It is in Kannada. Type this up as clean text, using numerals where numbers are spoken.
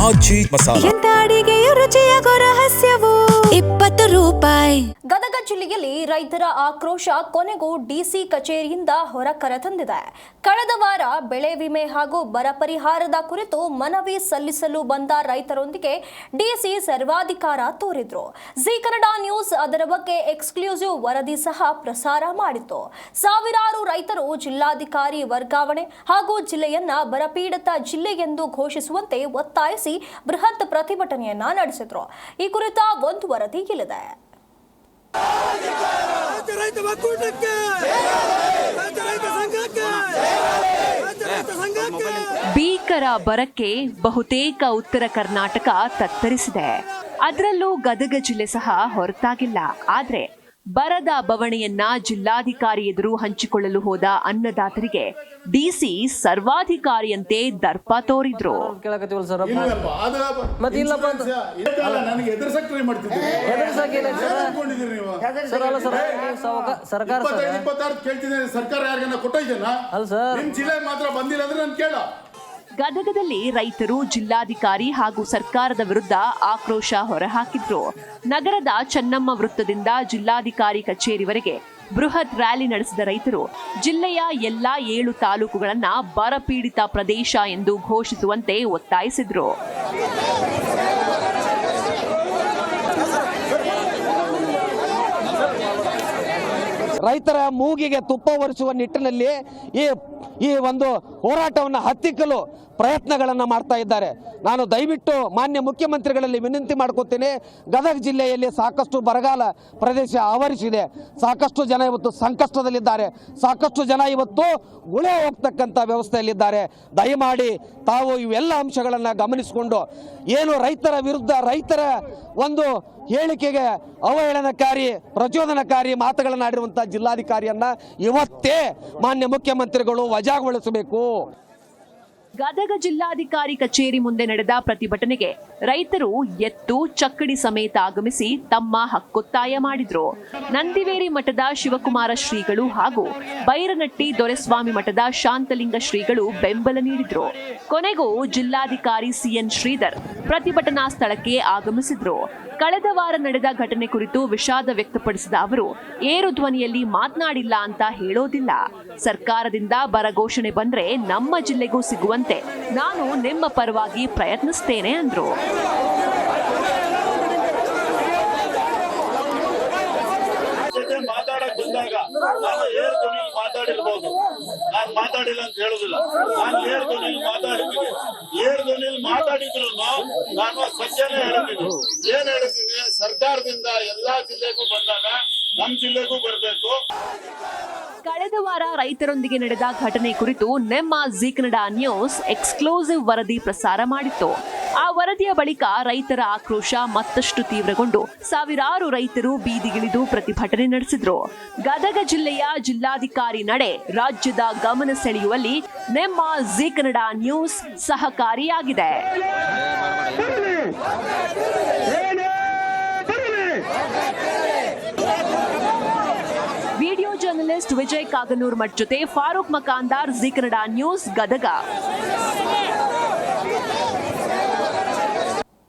ಆಚಿ ಮಸಾಲ. ಎಂತ ಅಡಿಗೆಯ ರುಚಿಯಾಗೋ ರಹಸ್ಯವು 20 ರೂಪಾಯಿ. ಗದಗ ಜಿಲ್ಲೆಯಲ್ಲಿ ರೈತರ ಆಕ್ರೋಶ ಕೊನೆಗೂ ಡಿಸಿ ಕಚೇರಿಯಿಂದ ಹೊರ ಕರೆತಂದಿದೆ. ಕಳೆದ ವಾರ ಬೆಳೆ ವಿಮೆ ಹಾಗೂ ಬರ ಪರಿಹಾರದ ಕುರಿತು ಮನವಿ ಸಲ್ಲಿಸಲು ಬಂದ ರೈತರೊಂದಿಗೆ ಡಿಸಿ ಸರ್ವಾಧಿಕಾರ ತೋರಿದ್ರು. ಜಿ ಕನ್ನಡ ನ್ಯೂಸ್ ಅದರ ಬಗ್ಗೆ ಎಕ್ಸ್ಕ್ಲೂಸಿವ್ ವರದಿ ಸಹ ಪ್ರಸಾರ ಮಾಡಿತ್ತು. ಸಾವಿರಾರು ರೈತರು ಜಿಲ್ಲಾಧಿಕಾರಿ ವರ್ಗಾವಣೆ ಹಾಗೂ ಜಿಲ್ಲೆಯನ್ನ ಬರಪೀಡಿತ ಜಿಲ್ಲೆ ಎಂದು ಘೋಷಿಸುವಂತೆ ಒತ್ತಾಯಿಸಿ ಬೃಹತ್ ಪ್ರತಿಭಟನೆಯನ್ನ ನಡೆಸಿದ್ರು. ಈ ಕುರಿತ ಒಂದು ವರದಿ ಇಲ್ಲಿದೆ. ಭೀಕರ ಬರಕ್ಕೆ ಬಹುತೇಕ ಉತ್ತರ ಕರ್ನಾಟಕ ತತ್ತರಿಸಿದೆ. ಅದರಲ್ಲೂ ಗದಗ ಜಿಲ್ಲೆ ಸಹ ಹೊರತಾಗಿಲ್ಲ. ಆದ್ರೆ ಬರದ ಬವಣೆಯನ್ನ ಜಿಲ್ಲಾಧಿಕಾರಿ ಎದುರು ಹಂಚಿಕೊಳ್ಳಲು ಹೋದ ಅನ್ನದಾತರಿಗೆ ಡಿಸಿ ಸರ್ವಾಧಿಕಾರಿಯಂತೆ ದರ್ಪ ತೋರಿದ್ರು. ಗದಗದಲ್ಲಿ ರೈತರು ಜಿಲ್ಲಾಧಿಕಾರಿ ಹಾಗೂ ಸರ್ಕಾರದ ವಿರುದ್ಧ ಆಕ್ರೋಶ ಹೊರಹಾಕಿದ್ರು. ನಗರದ ಚೆನ್ನಮ್ಮ ವೃತ್ತದಿಂದ ಜಿಲ್ಲಾಧಿಕಾರಿ ಕಚೇರಿವರೆಗೆ ಬೃಹತ್ ರ್ಯಾಲಿ ನಡೆಸಿದ ರೈತರು ಜಿಲ್ಲೆಯ ಎಲ್ಲಾ 7 ತಾಲೂಕುಗಳನ್ನ ಬರಪೀಡಿತ ಪ್ರದೇಶ ಎಂದು ಘೋಷಿಸುವಂತೆ ಒತ್ತಾಯಿಸಿದ್ರು. ರೈತರ ಮೂಗಿಗೆ ತುಪ್ಪ ಒರೆಸುವ ನಿಟ್ಟಿನಲ್ಲಿ ಈ ಒಂದು ಹೋರಾಟವನ್ನು ಹತ್ತಿಕ್ಕಲು ಪ್ರಯತ್ನಗಳನ್ನು ಮಾಡ್ತಾ ಇದ್ದಾರೆ. ನಾನು ದಯವಿಟ್ಟು ಮಾನ್ಯ ಮುಖ್ಯಮಂತ್ರಿಗಳಲ್ಲಿ ವಿನಂತಿ ಮಾಡ್ಕೊತೀನಿ. ಗದಗ ಜಿಲ್ಲೆಯಲ್ಲಿ ಸಾಕಷ್ಟು ಬರಗಾಲ ಪ್ರದೇಶ ಆವರಿಸಿದೆ. ಸಾಕಷ್ಟು ಜನ ಇವತ್ತು ಸಂಕಷ್ಟದಲ್ಲಿದ್ದಾರೆ. ಸಾಕಷ್ಟು ಜನ ಇವತ್ತು ಗುಳೆ ಹೋಗ್ತಕ್ಕಂಥ ವ್ಯವಸ್ಥೆಯಲ್ಲಿದ್ದಾರೆ. ದಯಮಾಡಿ ತಾವು ಇವೆಲ್ಲ ಅಂಶಗಳನ್ನು ಗಮನಿಸಿಕೊಂಡು ಏನು ರೈತರ ವಿರುದ್ಧ ರೈತರ ಒಂದು ಹೇಳಿಕೆಗೆ ಅವಹೇಳನಕಾರಿ ಪ್ರಚೋದನಕಾರಿ ಮಾತುಗಳನ್ನಾಡಿರುವಂಥ ಜಿಲ್ಲಾಧಿಕಾರಿಯನ್ನ ಇವತ್ತೇ ಮಾನ್ಯ ಮುಖ್ಯಮಂತ್ರಿಗಳು ವಜಾಗೊಳಿಸಬೇಕು. ಗದಗ ಜಿಲ್ಲಾಧಿಕಾರಿ ಕಚೇರಿ ಮುಂದೆ ನಡೆದ ಪ್ರತಿಭಟನೆಗೆ ರೈತರು ಎತ್ತು ಚಕ್ಕಡಿ ಸಮೇತ ಆಗಮಿಸಿ ತಮ್ಮ ಹಕ್ಕೊತ್ತಾಯ ಮಾಡಿದ್ರು. ನಂದಿವೇರಿ ಮಠದ ಶಿವಕುಮಾರ ಶ್ರೀಗಳು ಹಾಗೂ ಬೈರನಟ್ಟಿ ದೊರೆಸ್ವಾಮಿ ಮಠದ ಶಾಂತಲಿಂಗ ಶ್ರೀಗಳು ಬೆಂಬಲ ನೀಡಿದ್ರು. ಕೊನೆಗೂ ಜಿಲ್ಲಾಧಿಕಾರಿ ಸಿಎನ್ ಶ್ರೀಧರ್ ಪ್ರತಿಭಟನಾ ಸ್ಥಳಕ್ಕೆ ಆಗಮಿಸಿದ್ರು. ಕಳೆದ ವಾರ ನಡೆದ ಘಟನೆ ಕುರಿತು ವಿಷಾದ ವ್ಯಕ್ತಪಡಿಸಿದ ಅವರು ಏರು ಧ್ವನಿಯಲ್ಲಿ ಮಾತನಾಡಿಲ್ಲ ಅಂತ ಹೇಳೋದಿಲ್ಲ. ಸರ್ಕಾರದಿಂದ ಬರ ಘೋಷಣೆ ಬಂದ್ರೆ ನಮ್ಮ ಜಿಲ್ಲೆಗೂ ಸಿಗುವಂತೆ ನಾನು ನಿಮ್ಮ ಪರವಾಗಿ ಪ್ರಯತ್ನಿಸ್ತೇನೆ ಅಂದ್ರು. ಮಾತಾಡಕ್ ಬಂದಾಗ ನಾನು ಏರ್ ಧ್ವನಿಯಲ್ಲಿ ಮಾತಾಡಿರ್ಬೋದು, ನಾನು ಮಾತಾಡಿಲ್ಲ ಅಂತ ಹೇಳುದಿಲ್ಲ. ನಾನು ಏರ್ ಧ್ವನಿಯಲ್ಲಿ ಮಾತಾಡಿದ್ದೀನಿ. ಏರ್ ಧ್ವನಿಯಲ್ಲಿ ಮಾತಾಡಿದ್ರು ನಾನು ಸತ್ಯನೇ ಹೇಳ್ತೀನಿ. ಏನ್ ಹೇಳ್ತೀನಿ, ಸರ್ಕಾರದಿಂದ ಎಲ್ಲಾ ಜಿಲ್ಲೆಗೂ ಬಂದಾಗ ನಮ್ಮ ಜಿಲ್ಲೆಗೂ ಬರಬೇಕು. ಕಳೆದ ವಾರ ರೈತರೊಂದಿಗೆ ನಡೆದ ಘಟನೆ ಕುರಿತು ನಮ್ಮ ಜಿ ಕನ್ನಡ ನ್ಯೂಸ್ ಎಕ್ಸ್ಕ್ಲೂಸಿವ್ ವರದಿ ಪ್ರಸಾರ ಮಾಡಿತ್ತು. ಆ ವರದಿಯ ಬಳಿಕ ರೈತರ ಆಕ್ರೋಶ ಮತ್ತಷ್ಟು ತೀವ್ರಗೊಂಡು ಸಾವಿರಾರು ರೈತರು ಬೀದಿಗಿಳಿದು ಪ್ರತಿಭಟನೆ ನಡೆಸಿದ್ರು. ಗದಗ ಜಿಲ್ಲೆಯ ಜಿಲ್ಲಾಧಿಕಾರಿ ನಡೆ ರಾಜ್ಯದ ಗಮನ ಸೆಳೆಯುವಲ್ಲಿ ನಮ್ಮ ಜಿ ಕನ್ನಡ ನ್ಯೂಸ್ ಸಹಕಾರಿಯಾಗಿದೆ. ವಿಡಿಯೋ ಜರ್ನಲಿಸ್ಟ್ ವಿಜಯ್ ಕಾಗನೂರ್ ಮಠ್ ಜೊತೆ ಫಾರೂಕ್ ಮಕಾಂದಾರ್, ಜಿ ಕನ್ನಡ ನ್ಯೂಸ್, ಗದಗ.